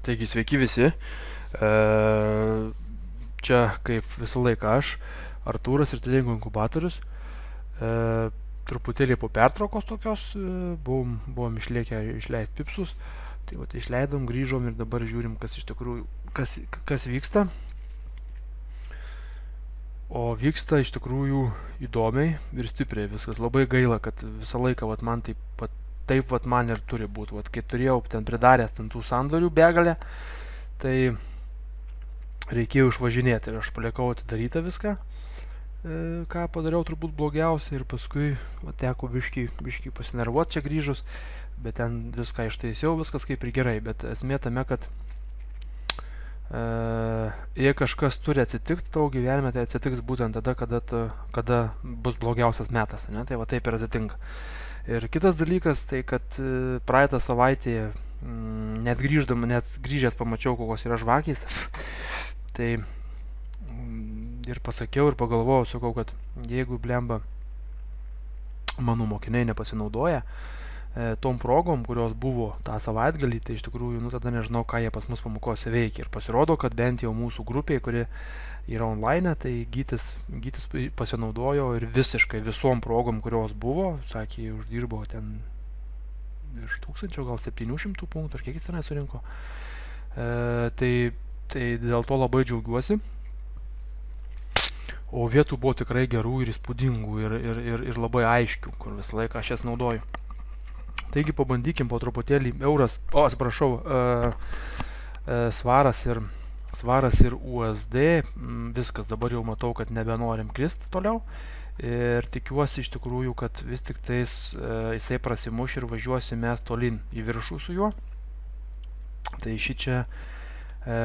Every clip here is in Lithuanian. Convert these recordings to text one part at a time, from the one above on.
Taigi sveiki visi. Čia kaip visą laiką aš, Artūras ir Trading Inkubatorius. Truputėlį po pertraukos tokios buvom išliekę išleisti pipsus. Tai vat išleidom, grįžom ir dabar žiūrim, kas iš tikrųjų, kas vyksta. O vyksta iš tikrųjų įdomiai ir stipriai viskas. Labai gaila, kad visą laiką vat man taip vat man ir turi būti. Vat kai turėjau ten pridaręs ten tų sandorių begalę, tai reikėjo išvažinėti ir aš palikau atidarytą viską, ką padariau turbūt blogiausia, ir paskui teko biškį pasinervuoti čia grįžus, bet ten viską ištaisiau, viskas kaip ir gerai, bet esmė tame, kad jei kažkas turi atsitikti tavo gyvenime, tai atsitiks būtent tada, kada bus blogiausias metas, ne? Tai va taip ir atsitinka. Ir kitas dalykas, tai kad praeitą savaitę net grįžęs pamačiau, kokios yra žvakys. Tai ir pasakiau ir pagalvojau, sakau, kad jeigu blemba mano mokiniai nepasinaudoja tom progom, kurios buvo tą savaitgalį, tai iš tikrųjų, tada nežinau, ką jie pas mus pamokose veikia. Ir pasirodo, kad bent jau mūsų grupėje, kuri yra online, tai Gytis pasinaudojo ir visiškai visom progom, kurios buvo. Sakė, uždirbo ten virš 1000, gal 700 punktų, ar kiek jis tenai surinko. Tai dėl to labai džiaugiuosi. O vietų buvo tikrai gerų ir įspūdingų ir labai aiškių, kur visą laiką aš jas naudoju. Taigi pabandykim po truputėlį svaras ir USD, viskas, dabar jau matau, kad nebenorim kristi toliau ir tikiuosi iš tikrųjų, kad vis tik tais jisai prasimuš ir važiuosim mes tolin į viršų su juo. Tai šičia,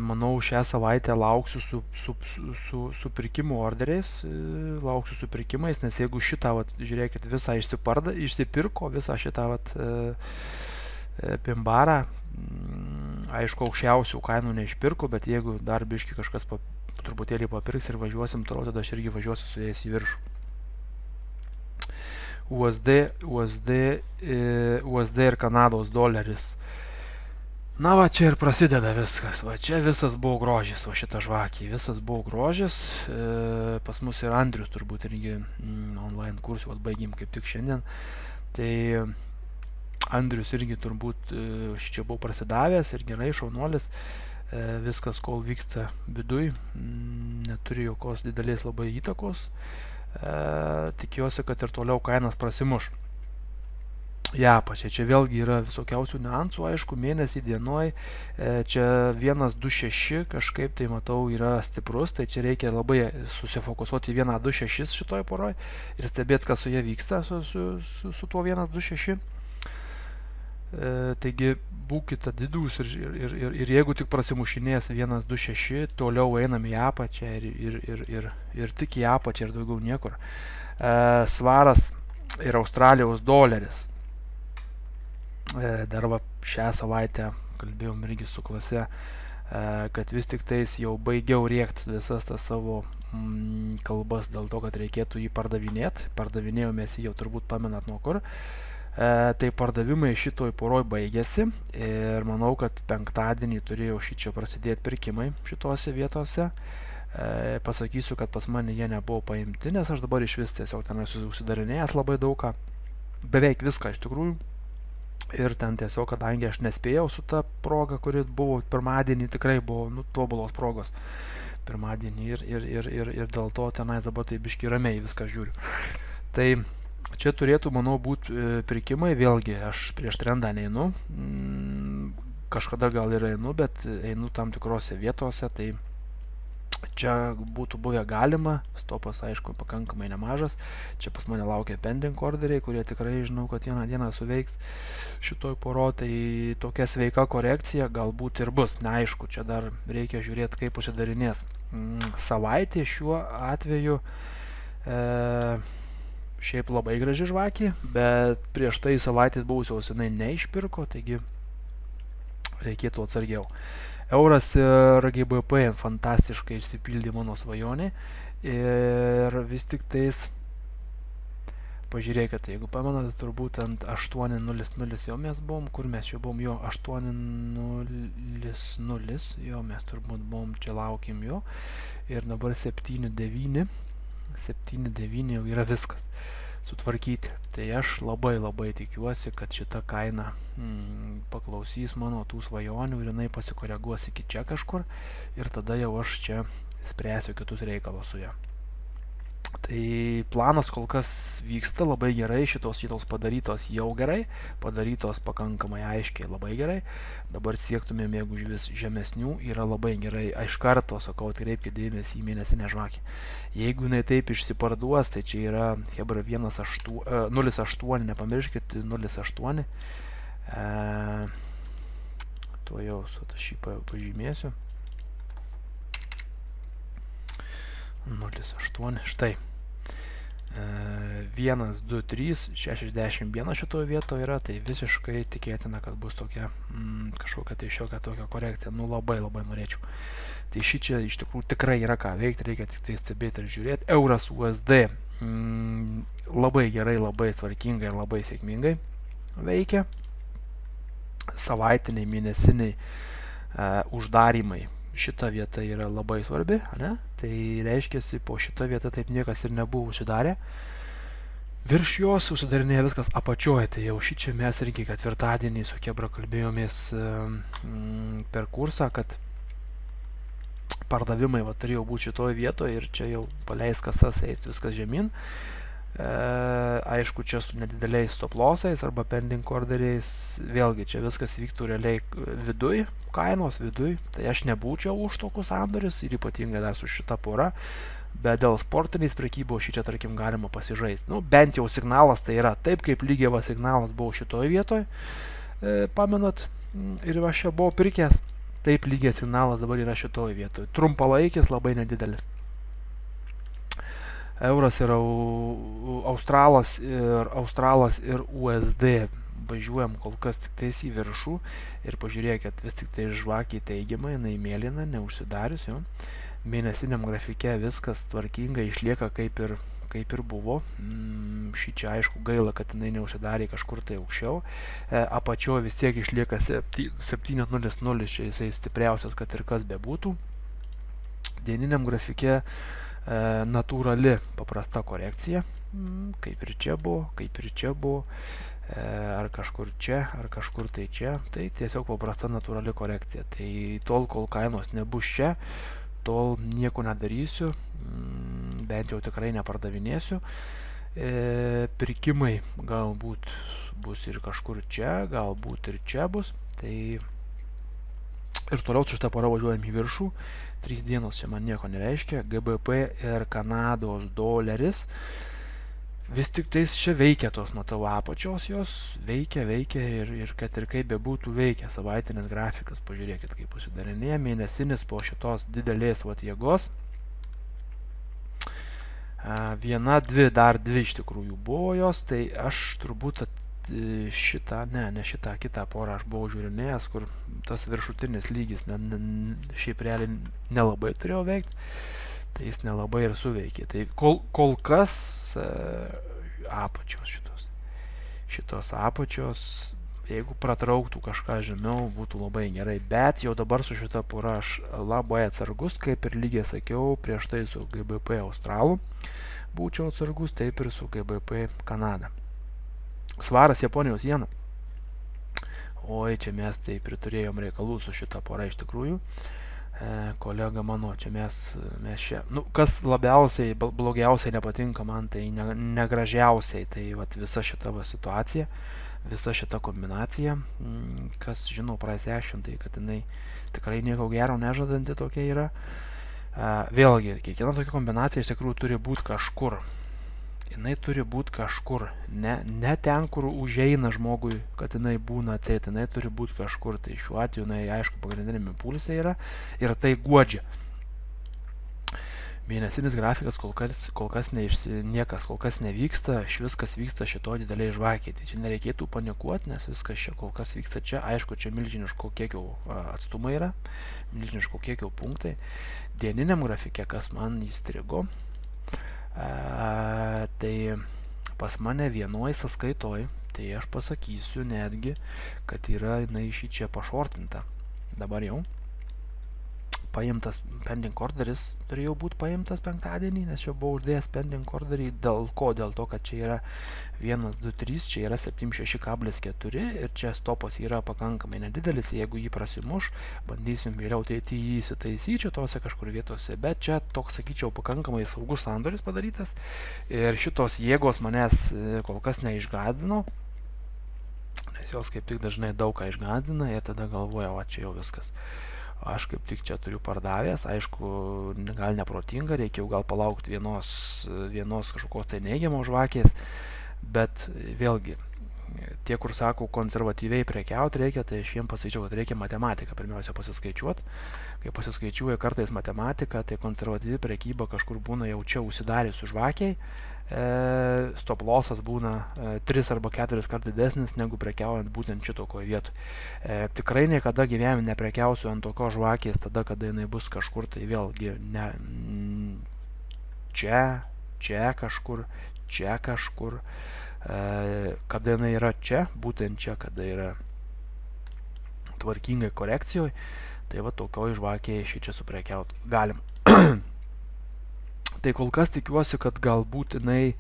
manau, šią savaitę lauksiu su pirkimo orderiais, lauksiu su pirkimais, nes jeigu šitą, žiūrėkit, visą išsipirko, visą šitą pimbarą, aišku, aukščiausių kainų neišpirko, bet jeigu dar biški kažkas truputėlį papirks ir važiuosim toliau, tada aš irgi važiuosiu su jais į viršų. USD ir Kanados doleris. Na va, čia ir prasideda viskas, va čia visas buvo grožis, va šita žvakė, visas buvo grožis. Pas mus ir Andrius turbūt irgi online kursų baigim kaip tik šiandien. Tai Andrius irgi turbūt čia buvo prasidavęs ir gerai, šaunuolis. Viskas, kol vyksta viduj, neturi jokios didelės labai įtakos. Tikiuosi, kad ir toliau kainas prasimuš. Čia vėlgi yra visokiausių niuansų, aišku, mėnesį dienoj, čia 1.2.6 kažkaip tai matau yra stiprus, tai čia reikia labai susifokusuoti 1.2.6 šitoj poroj ir stebėti, kas su jie vyksta su tuo 1.2.6. Taigi būkite didūs ir jeigu tik prasimušinės 1.2.6, toliau einam į apačią ir tik į apačią ir daugiau niekur. Svaras ir Australijos doleris. Dar va šią savaitę kalbėjom irgi su klase, kad vis tik tais jau baigiau rėkti visas tas savo kalbas dėl to, kad reikėtų jį pardavinėti. Pardavinėjomės jį jau turbūt pamenat nuo kur. Tai pardavimai šitoj poroj baigėsi ir manau, kad penktadienį turėjo šičia prasidėti pirkimai šitose vietose. Pasakysiu, kad pas mane jie nebuvo paimti, nes aš dabar iš vis tiesiog ten esu užsidarinėjęs labai daugą, beveik viską iš tikrųjų. Ir ten tiesiog, kadangi aš nespėjau su ta proga, kuri buvo pirmadienį, tikrai buvo tobulos progos pirmadienį ir dėl to tenais dabar tai biški ramiai viską žiūriu. Tai čia turėtų, manau, būti pirkimai, vėlgi aš prieš trendą neinu, kažkada gal ir einu, bet einu tam tikrose vietose, tai čia būtų buvę galima, stopas aišku pakankamai nemažas, čia pas mane laukia pending orderiai, kurie tikrai žinau, kad vieną dieną suveiks šitoj poro, tai tokia sveika korekcija galbūt ir bus, neaišku, čia dar reikia žiūrėti, kaip užsidarinės. Savaitė šiuo atveju šiaip labai graži žvakė, bet prieš tai savaitės buvusios jinai neišpirko, taigi reikėtų atsargiau. Euras ir GBP fantastiškai išsipildė mano svajonė ir vis tik tais pažiūrėkite, jeigu pamenate, turbūt ant 8.00 jau mes buvom, kur mes jau buvom, jo 8.00, jo mes turbūt buvom, čia laukim jo, ir dabar 7.9 jau yra viskas sutvarkyti. Tai aš labai tikiuosi, kad šita kaina paklausys mano tų svajonių ir jinai pasikoreguos iki čia kažkur ir tada jau aš čia spręsiu kitus reikalus su ja. Tai planas kol kas vyksta labai gerai, šitos vietos padarytos jau gerai, padarytos pakankamai aiškiai labai gerai, dabar siektumėm, jeigu vis žemesnių yra labai gerai, iš karto sakau, atkreipkite dėmesį į mėnesinę žvakę. Jeigu jinai taip išsiparduos, tai čia yra hebra 0.8, nepamirškit 0.8, to jau šį pažymėsiu. 0.8, štai 1, 2, 3, 61 šitoje vietoje yra, tai visiškai tikėtina, kad bus tokia kažkokia tai šiokia tokia korekcija, nu labai norėčiau. Tai šį čia iš tikrųjų tikrai yra ką veikti, reikia tik tai stebėti ir žiūrėti. Euras USD labai gerai, labai tvarkingai ir labai sėkmingai veikia. Savaitiniai, mėnesiniai uždarimai. Šita vieta yra labai svarbi, ne? Tai reiškiasi, po šitą vietą taip niekas ir nebuvo užsidarę. Virš jos užsidarinėja viskas apačioje, tai jau šį čia mes irgi ketvirtadienį su Kebra kalbėjomės per kursą, kad pardavimai turėjo būti šitoje vietoje ir čia jau paleis kasas, eis viskas žemyn. Aišku, čia su nedideliais stop lossais arba pending orderiais, vėlgi čia viskas vyktų realiai viduj, kainos viduj, tai aš nebūčiau už tokius sandorius ir ypatingai dar su šita pora, bet dėl sportiniais prekybos šį čia tarkim galima pasižaisti. Nu, bent jau signalas tai yra taip, kaip lygiava signalas buvo šitoje vietoje, pamenat, ir aš čia buvau pirkęs, taip lygiai signalas dabar yra šitoje vietoje, trumpalaikis, labai nedidelis. Euras yra Australas ir USD. Važiuojam kol kas tik tais į viršų ir pažiūrėkit, vis tik tai žvakiai teigiamai, jinai mėlyna, neužsidarius jau. Mėnesiniam grafike viskas tvarkingai išlieka kaip ir buvo. Šį čia aišku gaila, kad jinai neužsidarė kažkur tai aukščiau. Apačioje vis tiek išlieka 7.00, čia jisai stipriausias, kad ir kas bebūtų. Dieniniam grafike natūrali paprasta korekcija, kaip ir čia buvo, ar kažkur čia, ar kažkur tai čia, tai tiesiog paprasta natūrali korekcija. Tai tol, kol kainos nebus čia, tol nieko nedarysiu, bent jau tikrai nepardavinėsiu. Pirkimai galbūt bus ir kažkur čia, galbūt ir čia bus, tai ir toliau su šitą porą važiuojam į viršų. 3 dienos čia man nieko nereiškia. GBP ir Kanados doleris. Vis tik tais čia veikia tos, matau, apačios jos. Veikia ir kad ir kaip bebūtų veikia. Savaitinis grafikas, pažiūrėkit, kaip užsidarinėja. Mėnesinis po šitos didelės jėgos. Viena, dvi, dar dvi iš tikrųjų buvo jos. Tai aš turbūt šitą, ne šitą, kitą porą aš buvau žiūrinėjęs, kur tas viršutinis lygis šiaip realiai nelabai turėjo veikti, tai jis nelabai ir suveikė. Tai kol kas apačios šitos apačios, jeigu pratrauktų kažką žemiau, būtų labai gerai, bet jau dabar su šita pora aš labai atsargus, kaip ir lygiai sakiau, prieš tai su GBP Australų būčiau atsargus, taip ir su GBP Kanada. Svaras Japonijos jena. Oi, čia mes taip ir turėjom reikalų su šita pora iš tikrųjų. Kolega mano, čia mes čia. Nu, kas labiausiai, blogiausiai nepatinka man, tai negražiausiai. Tai vat, visa šita situacija, visa šita kombinacija. Kas žino price action, tai kad jinai tikrai nieko gero nežadanti tokia yra. Vėlgi, kiekviena tokia kombinacija iš tikrųjų turi būti kažkur. Jinai turi būti kažkur, ne ten, kur užeina žmogui, kad jinai būna atseit, jinai turi būti kažkur, tai šiuo atveju jinai, aišku, pagrindinėme impulse yra ir tai guodžia. Mėnesinis grafikas kol kas niekas kol kas nevyksta, viskas vyksta šito dideliai žvakiai, tai čia nereikėtų panikuoti, nes viskas čia kol kas vyksta čia, aišku, čia milžiniško kiekio atstumai yra, milžiniško kiekio punktai. Dieniniam grafike, kas man įstrigo, tai pas mane vienoj sąskaitoj, tai aš pasakysiu netgi, kad yra jinai šį čia pašortinta. Dabar jau paimtas pending orderis, turėjo būti paimtas penktadienį, nes jau buvau uždėjęs pending orderį. Dėl ko? Dėl to, kad čia yra 1, 2, 3, čia yra 76,4 ir čia stopas yra pakankamai nedidelis. Jeigu jį prasimuš, bandysim vėliau jį įsitaisyti tose kažkur vietose, bet čia toks, sakyčiau, pakankamai saugus sandoris padarytas ir šitos jėgos manęs kol kas neišgąsdino, nes jos kaip tik dažnai daug ką išgąsdina ir tada galvoja, va čia jau viskas. Aš kaip tik čia turiu pardavęs, aišku, gal neprotinga, reikėjo gal palaukti vienos kažkokios tai neigiamos žvakės, bet vėlgi, tie, kur sako konservatyviai prekiauti reikia, tai aš jiems pasakyčiau, kad reikia matematiką pirmiausia pasiskaičiuoti. Kai pasiskaičiuoja kartais matematiką, tai konservatyvi prekyba kažkur būna jau čia užsidariusių žvakiai, stop lossas būna 3 arba 4 kart didesnis negu prekiaujant būtent šitokoje vietoje. Tikrai niekada gyvenime neprekiausiu ant tokios žvakės tada, kada jinai bus kažkur, tai vėlgi ne, čia kažkur, kada jinai yra čia, būtent čia, kada yra tvarkingai korekcijoje, tai va tokioj žvakėje šį čia suprekiaut galim. Tai kol kas tikiuosi, kad galbūt jinai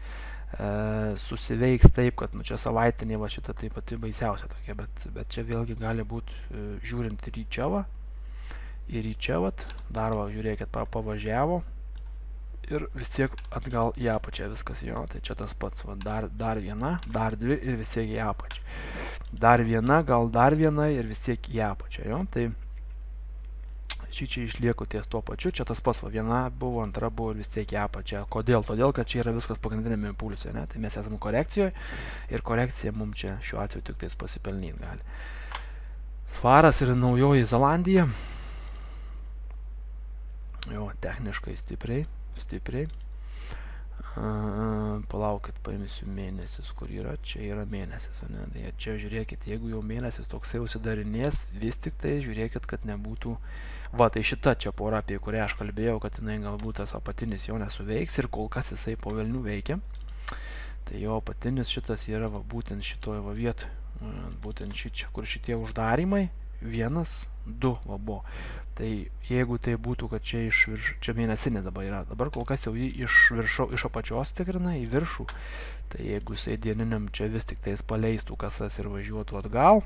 susiveiks taip, kad čia savaitinė va šita taip pati baisiausia tokia, bet čia vėlgi gali būti žiūrint ir į čia va, dar va, žiūrėkit, pavažiavo ir vis tiek atgal į apačią viskas jo, tai čia tas pats, va, dar viena, dar dvi ir vis tiek į apačią. Dar viena, gal dar viena ir vis tiek į apačią, jo, tai šį čia išlieku ties tuo pačiu, čia tas pats, va, viena buvo, antra buvo ir vis tiek į apačią. Kodėl? Todėl, kad čia yra viskas pagrindinėme impulse, ne? Tai mes esame korekcijoje ir korekcija mums čia šiuo atveju tik tais pasipelnyti gali. Svaras ir Naujoji Zelandija. Jo, techniškai stipriai. Palaukit, paimsiu mėnesis, kur yra, čia yra mėnesis, ne? Tai čia žiūrėkit, jeigu jau mėnesis toksai užsidarinės, vis tik tai žiūrėkit, kad nebūtų, va, tai šita čia pora, apie kurią aš kalbėjau, kad jinai galbūt tas apatinis jo nesuveiks ir kol kas jisai po velnių veikia, tai jo apatinis šitas yra, va, būtent šitoje va vietoje, būtent šičia, kur šitie uždarimai, 1, 2, va, buvo. Tai jeigu tai būtų, kad čia iš viršų, čia mėnesinės dabar yra, dabar kol kas jau jį iš apačios tikrina į viršų, tai jeigu jisai dieniniam čia vis tik tais paleistų kasas ir važiuotų atgal,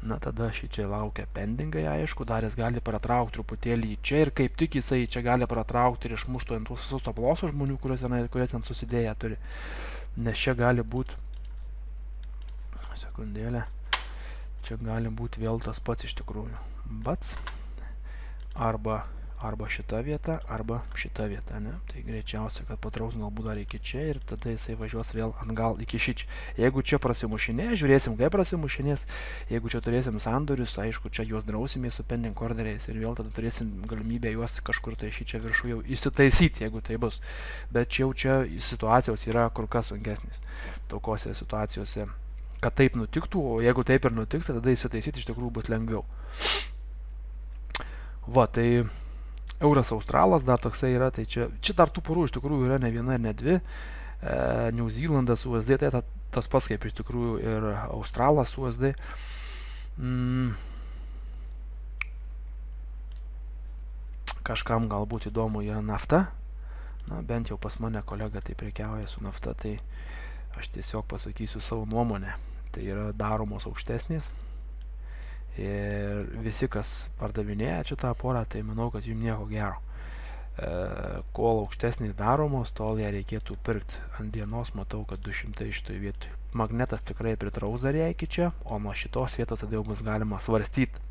na tada šį čia laukia pendingai, aišku, dar jis gali pratraukti truputėlį čia ir kaip tik jisai čia gali pratraukti ir išmuštų ant visus stop lossų žmonių, kurie ten susidėję turi, nes čia gali būti, sekundėlę, čia gali būti vėl tas pats iš tikrųjų. Bats, arba šita vieta, arba šita vieta, ne? Tai greičiausiai, kad patrauks galbūt dar iki čia ir tada jisai važiuos vėl atgal iki šičia. Jeigu čia prasimušinė, žiūrėsim, kaip prasimušinės. Jeigu čia turėsim sandorius, aišku, čia juos drausimės su pending orderiais ir vėl tada turėsim galimybę juos kažkur tai šičia viršų jau įsitaisyti, jeigu tai bus. Bet jau čia situacijos yra kur kas sunkesnis tokiose situacijose, kad taip nutiktų, o jeigu taip ir nutiks, tada įsitaisyti iš tikrųjų bus lengviau. Va, tai euras australas dar toksai yra, tai čia dar tų porų iš tikrųjų yra ne viena ir ne dvi. New Zealandas USD, tai tas pats kaip iš tikrųjų ir australas USD. Kažkam galbūt įdomu yra nafta. Na, bent jau pas mane kolega tai prekiauja su nafta, tai aš tiesiog pasakysiu savo nuomonę. Tai yra daromos aukštesnės. Ir visi, kas pardavinėja šitą porą, tai manau, kad jums nieko gero. Kol aukštesnės daromos, tol ją reikėtų pirkti. Ant dienos matau, kad 200 šitoj vietoj. Magnetas tikrai pritrauks dar ją iki čia, o nuo šitos vietos tada jau bus galima svarstyti.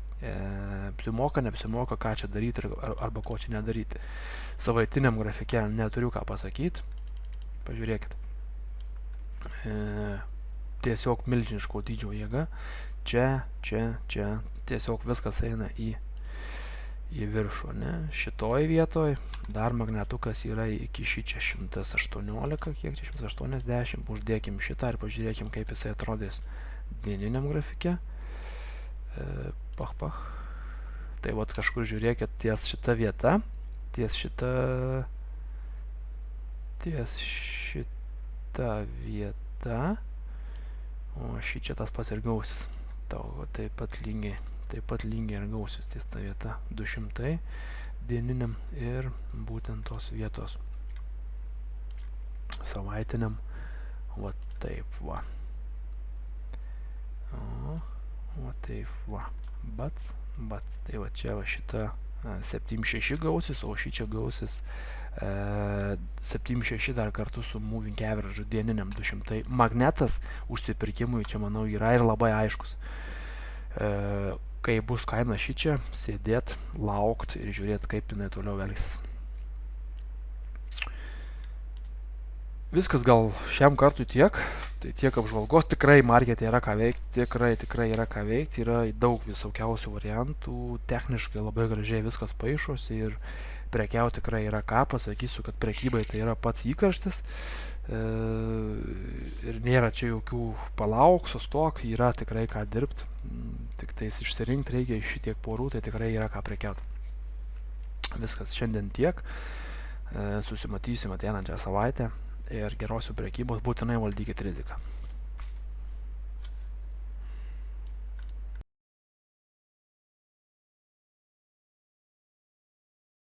Apsimoka, neapsimoka, ką čia daryti arba ko čia nedaryti. Savaitiniam grafike neturiu ką pasakyti. Pažiūrėkit. Tiesiog milžiniško dydžio jėga. Čia, tiesiog viskas eina į viršų, ne? Šitoj vietoj dar magnetukas yra iki šičia 118, kiek čia 180, uždėkim šitą ir pažiūrėkim, kaip jisai atrodys dieniniam grafike. Pach. Tai vat kažkur žiūrėkit ties šita vieta, ties šita šita vieta, o šį čia tas pats ir gausis. Taip pat lygiai ir gausis ties ta vieta 200 dieniniam ir būtent tos vietos savaitiniam. Va taip va. Va taip va. Bats. Tai va čia va šita 7.6 gausis, o šį čia gausis 7.6 dar kartu su moving average dieniniam 200. Magnetas užsipirkimui čia, manau, yra ir labai aiškus. Kai bus kaina šį čia, sėdėt, laukt ir žiūrėt, kaip jinai toliau elgsis. Viskas gal šiam kartui tiek. Tai tiek apžvalgos. Tikrai markete yra ką veikti. Tikrai yra ką veikti. Yra daug visokiausių variantų. Techniškai labai gražiai viskas paišosi ir prekiauti tikrai yra ką. Pasakysiu, kad prekybai tai yra pats įkarštis. Ir nėra čia jokių palauk, sustok. Yra tikrai ką dirbti. Tik tais išsirinkti reikia iš šitiek porų, tai tikrai yra ką prekiauti. Viskas šiandien tiek. Susimatysim ateinančią savaitę. Ir gerosios prekybos, būtinai valdykit riziką.